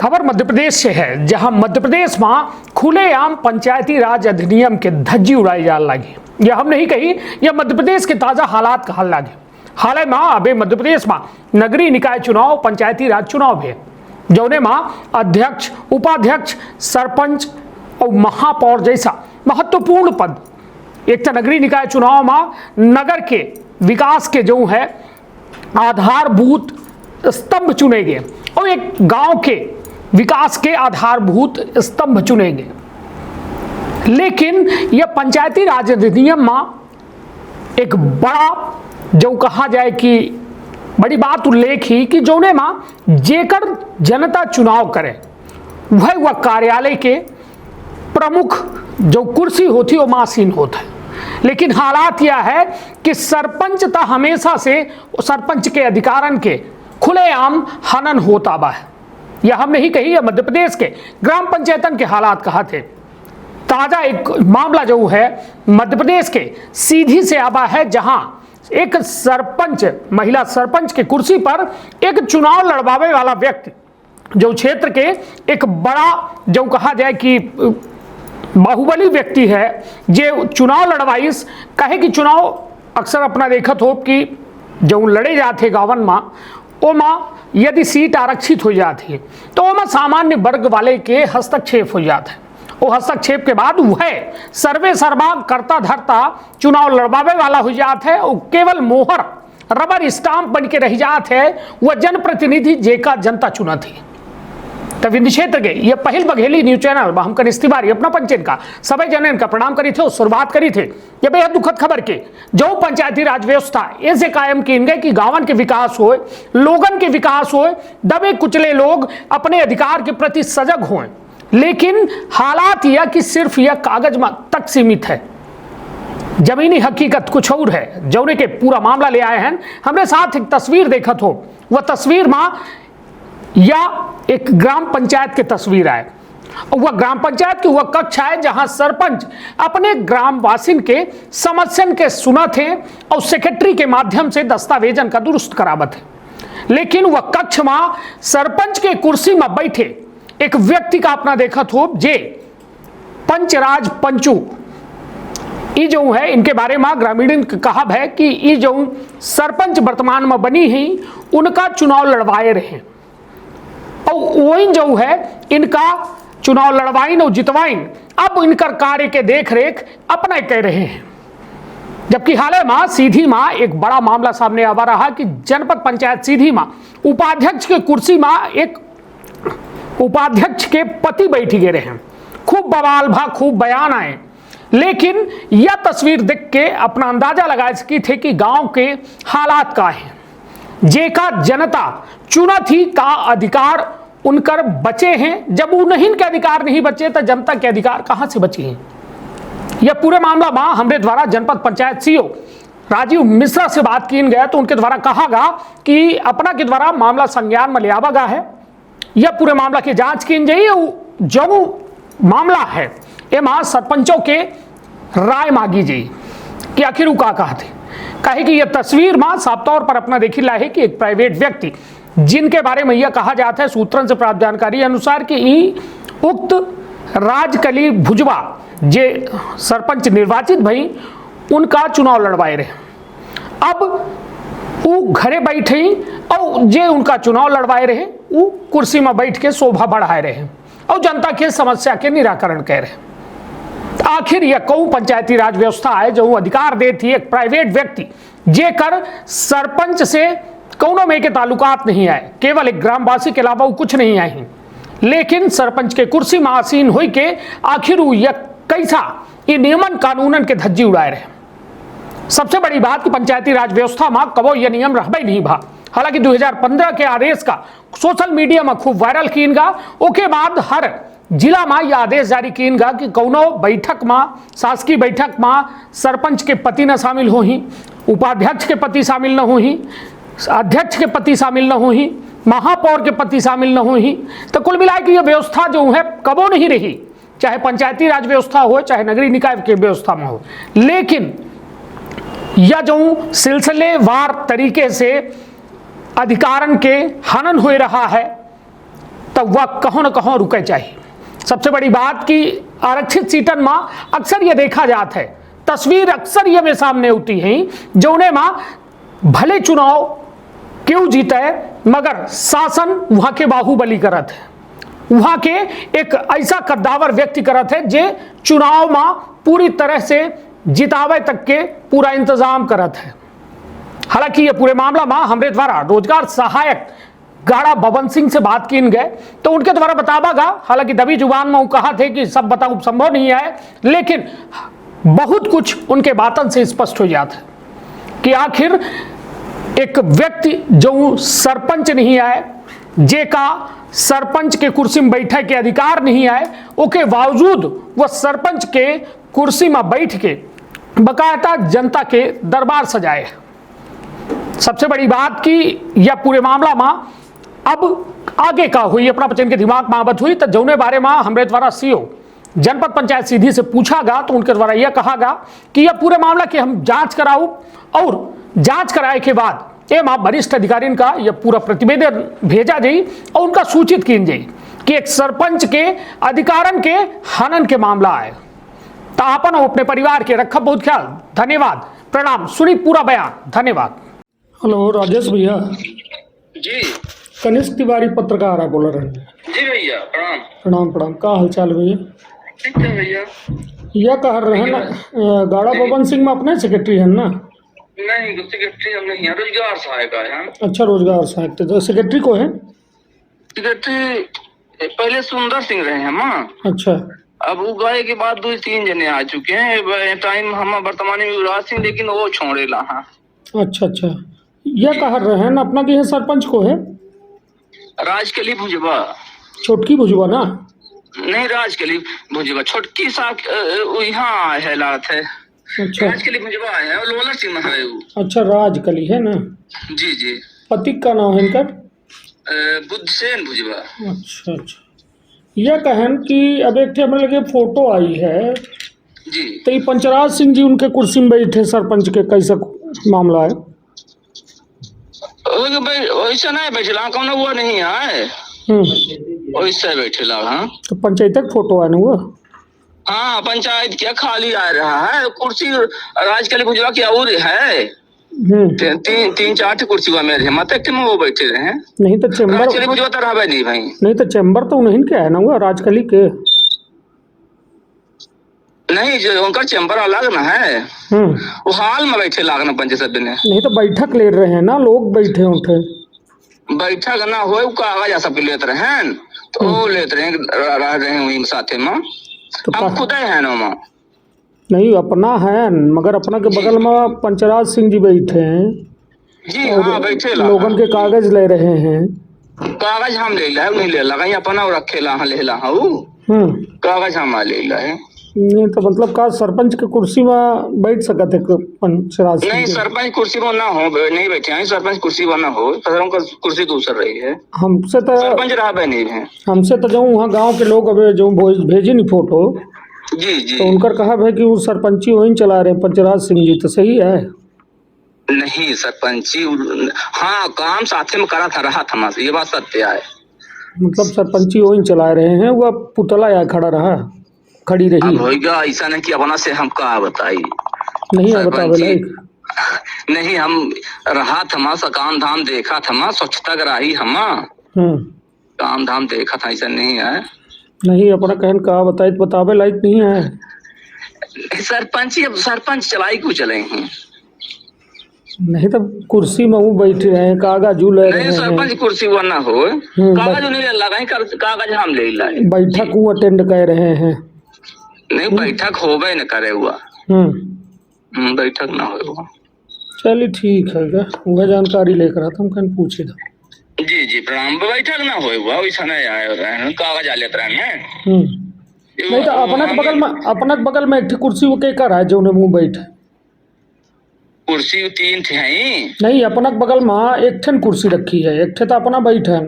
खबर मध्य प्रदेश से है, जहां मध्य प्रदेश में खुलेआम पंचायती राज अधिनियम के धज्जी उड़ाई जा लगी। यह हम नहीं कही, यह मध्य प्रदेश के ताजा हालात कहल लगे। हाल में अबे मध्य प्रदेश में नगरीय निकाय चुनाव, पंचायती राज चुनाव है, जौने में अध्यक्ष, उपाध्यक्ष, सरपंच और महापौर जैसा महत्वपूर्ण पद एक नगरीय निकाय चुनाव में नगर के विकास के जो है आधारभूत स्तंभ चुने गए और एक गांव के विकास के आधारभूत स्तंभ चुने गए। लेकिन यह पंचायती राज अधिनियम में एक बड़ा जो कहा जाए कि बड़ी बात उल्लेख ही कि जौने में जेकर जनता चुनाव करे वह कार्यालय के प्रमुख जो कुर्सी होती वो मासीन होता है। लेकिन हालात यह है कि सरपंच तो हमेशा से सरपंच के अधिकारन के खुलेआम हनन होता बा है। यह हम नहीं कही, यह मध्य प्रदेश के ग्राम पंचायतन के हालात कहा थे। ताजा एक मामला जो है मध्य प्रदेश के सीधी से आबा है, जहां एक सरपंच, महिला सरपंच के कुर्सी पर एक चुनाव लड़वावे वाला व्यक्ति जो क्षेत्र के एक बड़ा जो कहा जाए कि बाहुबली व्यक्ति है, जे चुनाव लड़वाइस कहे कि चुनाव अक्सर अपना देखत हो कि जो लड़े जाते गावन में ओमा यदि सीट आरक्षित हो जाती है तो ओमा सामान्य वर्ग वाले के हस्तक्षेप हो जाता है। वो हस्तक्षेप के बाद वह सर्वे सर्वा करता धरता चुनाव लड़वावे वाला हो जाता है और केवल मोहर रबर स्टाम्प बन के रह जाते है वह जनप्रतिनिधि जेका जनता चुना थी। तब इन क्षेत्र के ये पहल बघेली न्यूज चैनल हम कनिष्ठ तिवारी अपना पंचायत का सभी जन का प्रणाम करी थे और शुरुआत करी थे। ये बेहद दुखद खबर के जो पंचायती राज व्यवस्था ऐसे कायम की गए कि गांवन के विकास हो, लोगन के विकास हो, दबे कुचले लोग अपने अधिकार के प्रति सजग हों। लेकिन हालात यह कि सिर्फ यह कागज तक सीमित है, जमीनी हकीकत कुछ और है। जौने के पूरा मामला ले आए हैं, हमने साथ एक तस्वीर देखत हो, वह तस्वीर में या एक ग्राम पंचायत की तस्वीर है। वह ग्राम पंचायत की वह कक्ष है जहां सरपंच अपने ग्रामवासिन के समस्यन के सुनत है और सेक्रेटरी के माध्यम से दस्तावेजन का दुरुस्त करावत है। लेकिन वह कक्ष में सरपंच के कुर्सी में बैठे एक व्यक्ति का अपना देखत हो, जे पंचराज पंचू ये जो है, इनके बारे में ग्रामीण कहा है कि ये जो सरपंच वर्तमान में बनी है उनका चुनाव लड़वाए रहे और वही जो है इनका चुनाव लड़वाइन और जितवाइन अब इनकर कार्य के देख रेख अपना कह रहे हैं। जबकि हाल में सीधी में एक बड़ा मामला सामने आ रहा कि जनपद पंचायत सीधी में उपाध्यक्ष के कुर्सी में एक उपाध्यक्ष के पति बैठी गए रहे। खूब बवाल भा, खूब बयान आए। लेकिन यह तस्वीर देख के अपना अंदाजा लगा सकी थे कि गांव के हालात का है, जेका जनता चुना थी का अधिकार उनकर बचे हैं। जब उन्हीं के अधिकार नहीं बचे तो जनता के अधिकार कहां से बचे हैं। यह पूरे मामला में हमरे द्वारा जनपद पंचायत सीओ राजीव मिश्रा से बात की गया तो उनके द्वारा कहा गया कि अपना के द्वारा मामला संज्ञान में लिया गया है। यह पूरे मामला की जांच की जाए। जो मामला है एमा सरपंचों के राय मांगी जाए कि आखिर वो का थे। कहे कि यह तस्वीर में साफ तौर पर अपना देखी ला है कि एक प्राइवेट व्यक्ति जिनके बारे में यह कहा जाता है सूत्रों से प्राप्त जानकारी अनुसार कि उक्त राजकली भुजबा जे सरपंच निर्वाचित भई उनका चुनाव लड़वाए रहे। अब वो घरे बैठे और जे उनका चुनाव लड़वाए रहे वो कुर्सी में बैठ के शोभा बढ़ाए रहे और जनता के समस्या के निराकरण कह रहे। आखिर यह कौन पंचायती राज व्यवस्था है जो अधिकार देती है एक प्राइवेट व्यक्ति जे कर सरपंच से कौनों में के ताल्लुकात नहीं आए, केवल एक ग्रामवासी के अलावा वो कुछ नहीं आए। लेकिन सरपंच के कुर्सी में आसीन हुई के आखिर यह कैसा ये नियमन कानूनन के धज्जी उड़ाए रहे। सबसे बड़ी बात कि पंचायती राज व्यवस्था में कबो यह नियम रहबे नहीं भा। हालांकि 2015 के आदेश का सोशल मीडिया में खूब वायरल कीन गा। ओके बाद हर जिला में यह आदेश जारी कीन गा कि कौनो बैठक में, शासकीय बैठक में सरपंच के पति न शामिल हो ही, उपाध्यक्ष के पति शामिल न हो ही, अध्यक्ष के पति शामिल न हो ही, महापौर के पति शामिल न हो ही। तो कुल मिला के यह व्यवस्था जो है कबो नहीं रही, चाहे पंचायती राज व्यवस्था हो चाहे नगरीय निकाय की व्यवस्था में हो। लेकिन यह जो सिलसिलेवार तरीके से अधिकारन के हनन हो रहा है तो वह कहों न कहों रुके चाहिए। सबसे बड़ी बात कि आरक्षित सीटन में अक्सर ये देखा जाता है, तस्वीर अक्सर ये में सामने होती है जो उन्हें माँ भले चुनाव क्यों जीता है मगर शासन वहां के बाहुबली करत है, वहां के एक ऐसा कद्दावर व्यक्ति करत है जे चुनाव में पूरी तरह से जितावे तक के पूरा इंतजाम करत है। हालांकि ये पूरे मामला में हमारे द्वारा रोजगार सहायक गाड़ा बबन सिंह से बात की गए तो उनके द्वारा बतावागा, हालांकि दबी जुबान में वो कहा थे कि सब बताऊं संभव नहीं है, लेकिन बहुत कुछ उनके बातन से स्पष्ट हो जाता है कि आखिर एक व्यक्ति जो सरपंच नहीं आए, जे का सरपंच के कुर्सी में बैठे के अधिकार नहीं आए, उसके बावजूद वह सरपंच के कुर्सी में बैठ के बकायदा जनता के दरबार सजाए। सबसे बड़ी बात कि यह पूरे मामला में अब आगे का हुई अपना बच्चन के दिमाग में आवत हुई तो जौने बारे में हमारे द्वारा सीओ जनपद पंचायत सीधी से पूछागा तो उनके द्वारा यह कहागा कि यह पूरे मामला की हम जांच कराऊं और जांच कराए के बाद एम वरिष्ठ अधिकारी का यह पूरा प्रतिवेदन भेजा जाए और उनका सूचित की जाए कि एक सरपंच के अधिकारन के हनन के मामला है। तो आपन अपने परिवार के रखब बहुत ख्याल। धन्यवाद, प्रणाम। सुनी पूरा बयान, धन्यवाद। हेलो राजेश भैया जी, कनिष्क तिवारी पत्रकार है बोल रहे हैं। जी भैया प्रणाम। प्रणाम प्रणाम, का हालचाल भैया? ठीक है भैया। यह कह रहे हैं ना गाड़ा बबन सिंह में अपने सेक्रेटरी हैं ना? नहीं, सेक्रेटरी हम नहीं है, रोजगार सहायक है। अच्छा, रोजगार सहायक। तो सेक्रेटरी को है? सेक्रेटरी पहले सुंदर सिंह रहे हैं माँ। अच्छा, अब वो गए के बाद 2-3 जने आ चुके हैं। टाइम हम वर्तमान में युवराज सिंह, लेकिन वो छोड़े ला। अच्छा अच्छा, यह कह रहे हैं ना अपना कि है सरपंच को है राजकली भुजबा। छोटकी भुजबा ना? नहीं, राजकली भुजबा, छोटकी सा यहाँ है लात है। अच्छा, राजकली भुजबा है और लोलर सिंह है वो। अच्छा, राजकली है ना? जी जी। पति का नाम है इनका? बुद्धसेन भुजबा। अच्छा अच्छा, यह कहन कि अब एक हमें लगे फोटो आई है जी, तो ये पंचराज सिंह जी उनके कुर्सी में बैठे सरपंच के, कैसा मामला है? वैसा नहीं बैठेला, कौन हुआ नहीं है, वैसे बैठेला। हाँ, तो पंचायत का फोटो है ना वो? हाँ, पंचायत क्या खाली आ रहा है कुर्सी राजकली भुजबा की और है। 3-4 कुर्सी हुआ मेरे मत में वो बैठे रहे हैं। नहीं तो चैम्बर राजकली भुजबा तो रहा नहीं भाई। नहीं तो चैम्बर तो नहीं क्या है ना वो राजकली के? नहीं, जो उनका चैम्बर अलग ना है, वो हाल में बैठे लागना पंचायत सभ्य ने। नहीं तो बैठक ले रहे हैं ना लोग, बैठे उठे बैठक ना हो कागज सब लेते रहे हैं तो वो लेते रहे रह रहे हैं वही साथे में। तो हम खुद है ना माँ। नहीं अपना है, मगर अपना के बगल में पंचराज सिंह जी बैठे हैं जी। हाँ, बैठे लोगन के कागज ले रहे हैं। कागज हम ले ला नहीं ले लगा अपना रखे ला ले ला कागज हम ले ला है। नहीं तो मतलब का सरपंच के कुर्सी में बैठ सकते पंचराज सिंह? नहीं, सरपंच कुर्सी पर ना हो, नहीं बैठे हैं। सरपंच कुर्सी पर ना हो, उनका कुर्सी दूसर रही है। हमसे तो सरपंच रहा नहीं है। हमसे तो जो वहाँ गांव के लोग अभी जो भेजी नहीं फोटो, जी जी, तो उनका कहा है कि वो सरपंची वहीं चला रहे पंचराज सिंह जी, तो सही है? नहीं, सरपंची हाँ काम साथे में करा था, रहा था, ये बात सत्य है। मतलब सरपंची वहीं चला रहे हैं, वह पुतला या खड़ी रही। अब होगा ऐसा नहीं कि अपना से हम का बताई नहीं बतावे नहीं, हम रहा था, काम धाम देखा था, स्वच्छता कराही हम, काम धाम देखा था, ऐसा नहीं है। नहीं अपना कहन का बताए बतावे लायक नहीं है। सरपंच चलाई क्यों चले हैं? नहीं तो कुर्सी में वो बैठे रहे हैं, कागज ले रहे हैं। सरपंच कुर्सी वो ना हो, कागज नहीं लगा, कागज हम ले लाए। बैठक वो अटेंड कर रहे हैं? नहीं, बैठक होवे न करे हुआ। बैठक ना हो। चलिए ठीक है, वह जानकारी लेकर आता हम, कहीं पूछे था। जी जी प्रणाम। बैठक ना हो हुआ, वैसा नहीं आए कागज आ लेते रहे। नहीं तो अपना बगल में एक कुर्सी वो के कर है जो मुंह बैठे? कुर्सी 3 थे हैं। नहीं, अपना बगल में एक ठन कुर्सी रखी है, एक ठे तो अपना बैठे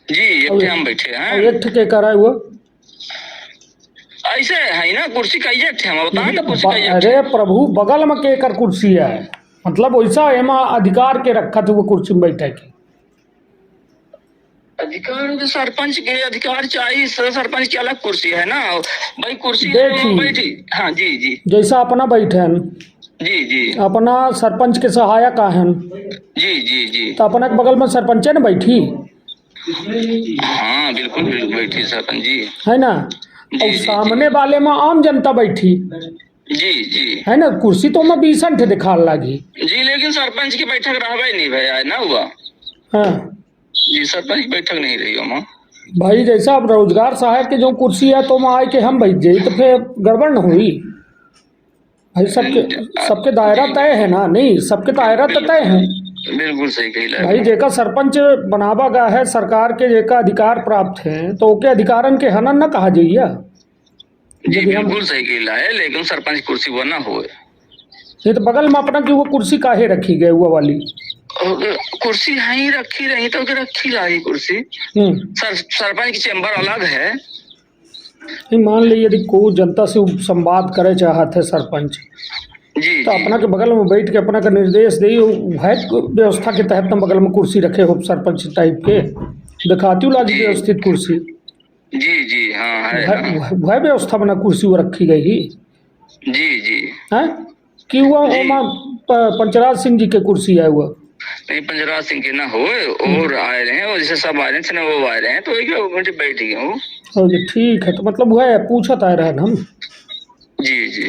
जी, एक हम बैठे हैं। एक ठे के कर है वो? ऐसे है ना, कुर्सी कई थे हम बताएं ना, कुर्सी कई। अरे प्रभु, बगल में के कर कुर्सी है, मतलब वैसा एमा अधिकार के रखा था वो कुर्सी में बैठे के। अधिकार तो सरपंच के अधिकार चाहिए, सरपंच की अलग कुर्सी है ना भाई, कुर्सी देखिए। बैठी। हाँ जी जी जैसा अपना बैठन, जी जी अपना सरपंच के सहायक आहन, जी जी जी। तो अपना के बगल में सरपंच है ना बैठी, हाँ बिल्कुल बिल्कुल बैठी सरपंच जी। है ना। जी, और जी, सामने वाले में आम जनता बैठी, जी जी है ना। कुर्सी तो मैं 20 ठे दिखाल लागी। जी, लेकिन सरपंच की बैठक रहा ही नहीं भैया, है ना हुआ। हाँ जी सरपंच की बैठक नहीं रही हो माँ। भाई, जैसा अब रोजगार सहायक के जो कुर्सी है तो मैं आए के हम बैठ जाई तो फिर गड़बड़ न हुई। भाई सबके सबके दायरा तय है ना, नहीं सबके दायरा तो तय है। बिल्कुल सही कही भाई जेका सरपंच बनावा गया है, सरकार के जेका अधिकार प्राप्त है तो ओके अधिकारन के हनन न कहा जाइए। जी यदि हम बिल्कुल सही कही है, लेकिन सरपंच की कुर्सी वो ना हो। ये तो बगल में अपना की वो कुर्सी काहे रखी गई वो वाली। कुर्सी यहीं रखी रही तो रखी रही कुर्सी। सरपंच की चेम्बर अलग है। मान ली यदि कोई जनता से संवाद करे चाहत है सरपंच, जी तो अपना के बगल में बैठ के अपना का निर्देश दी, है व्यवस्था के तहत बगल में कुर्सी रखे हो सरपंच टाइप के, दिखाती हूँ लागी व्यवस्थित कुर्सी। जी जी हाँ है ना। वह व्यवस्था बना कुर्सी वो रखी गई ही। जी जी है कि हुआ ओमा पंचराज सिंह जी के कुर्सी है वो। नहीं पंचराज सिंह के ना हो, और आए रहे हैं, और जैसे सब आए रहे हैं वो आए रहे हैं, तो एक मुझे बैठ गए हूँ। ठीक है, तो मतलब वह पूछत आए रहे हम। जी जी।